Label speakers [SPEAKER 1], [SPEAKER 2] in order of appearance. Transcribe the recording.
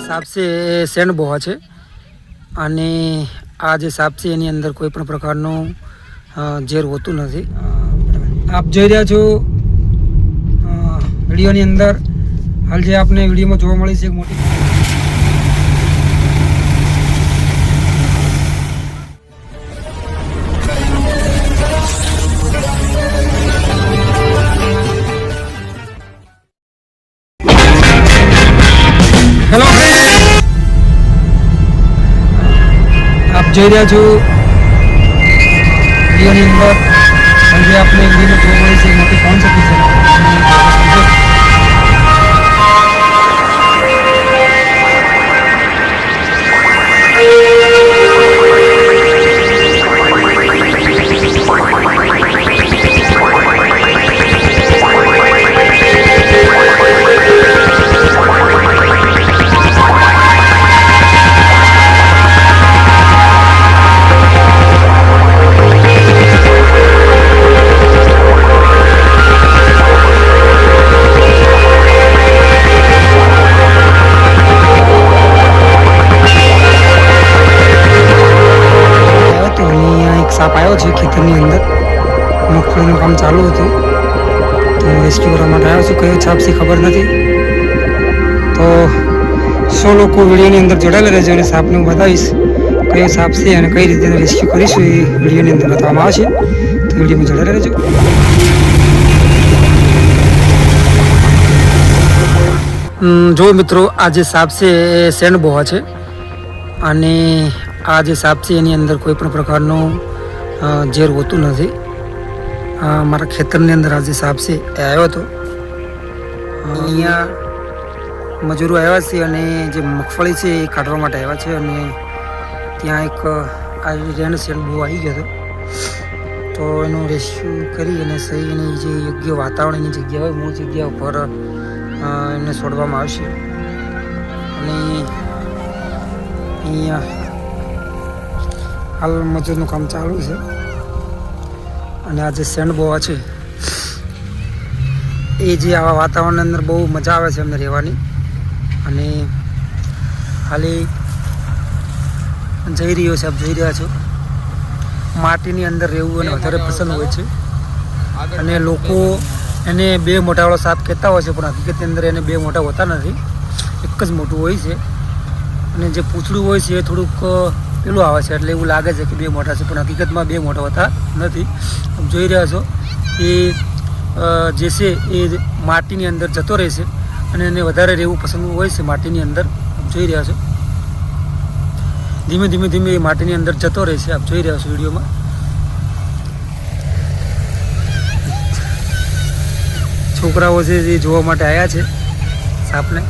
[SPEAKER 1] સાપ છે એ સેંડ બોવા છે અને આ જે સાપ છે એની અંદર કોઈ પણ પ્રકારનું ઝેર હોતું નથી. આપ જોઈ રહ્યા છો વિડીયોની અંદર હાલ જે આપને વિડીયોમાં જોવા મળી છે એક મોટી હેલો આપ જોઈ રહ્યા છો વિડીયોની અંદર આજે આપણે વિડીયોમાં જોવા મળી છે મોટી ફોન સકી છે. સાપ આવ્યો છે ખેતરની અંદર, મગફળીનું કામ ચાલુ હતું તો રેસ્ક્યુ કરવા માટે આવ્યો છું. કયો સાપ છે ખબર નથી, તો 100 લોકો વિડીયોની અંદર જોડાયેલા રહેજો અને સાપને હું બતાવીશ કયો સાપ છે અને કઈ રીતે રેસ્ક્યુ કરીશું એ વિડીયોની અંદર બતાવવામાં આવશે, તો વિડીયોમાં જોડાયેલા રહેજો. જો મિત્રો, આ જે સાપ છે એ સેંડ બોવા છે અને આ જે સાપ છે એની અંદર કોઈ પણ પ્રકારનું ઝેર હોતું નથી. મારા ખેતરની અંદર આ જે સાપ છે એ આવ્યો હતો. અહીંયા મજૂરો આવ્યા છે અને જે મગફળી છે એ કાઢવા માટે આવ્યા છે અને ત્યાં એક આ રેણ સેંડ બહુ આવી ગયો હતો, તો એનું રેસ્ક્યુ કરી અને સહી એની જે યોગ્ય વાતાવરણની જગ્યા હોય મૂળ જગ્યા ઉપર એમને છોડવામાં આવશે. અને અહીંયા હાલ મજૂરનું કામ ચાલુ છે અને આ જે સેંડ બોવા છે એ જે આવા વાતાવરણની અંદર બહુ મજા આવે છે એમને રહેવાની, અને ખાલી જઈ રહ્યો છે, આપ જોઈ રહ્યા છો માટીની અંદર રહેવું એને વધારે પસંદ હોય છે. અને લોકો એને 2 મોઢાવાળો સાપ કહેતા હોય છે, પણ હકીકતની અંદર એને 2 મોઢા હોતા નથી, એક જ મોટું હોય છે. અને જે પૂંછડું હોય છે એ થોડુંક પેલું આવે છે, એટલે એવું લાગે છે કે 2 મોઢા છે, પણ હકીકતમાં 2 મોઢા હોતા નથી. જોઈ રહ્યા છો એ જે છે એ માટીની અંદર જતો રહે છે અને એને વધારે રહેવું પસંદ હોય છે માટીની અંદર. આપ જોઈ રહ્યા છો ધીમે ધીમે ધીમે એ માટીની અંદર જતો રહે છે, આપ જોઈ રહ્યા છો વિડીયોમાં. છોકરાઓ છે જે જોવા માટે આવ્યા છે સાપને.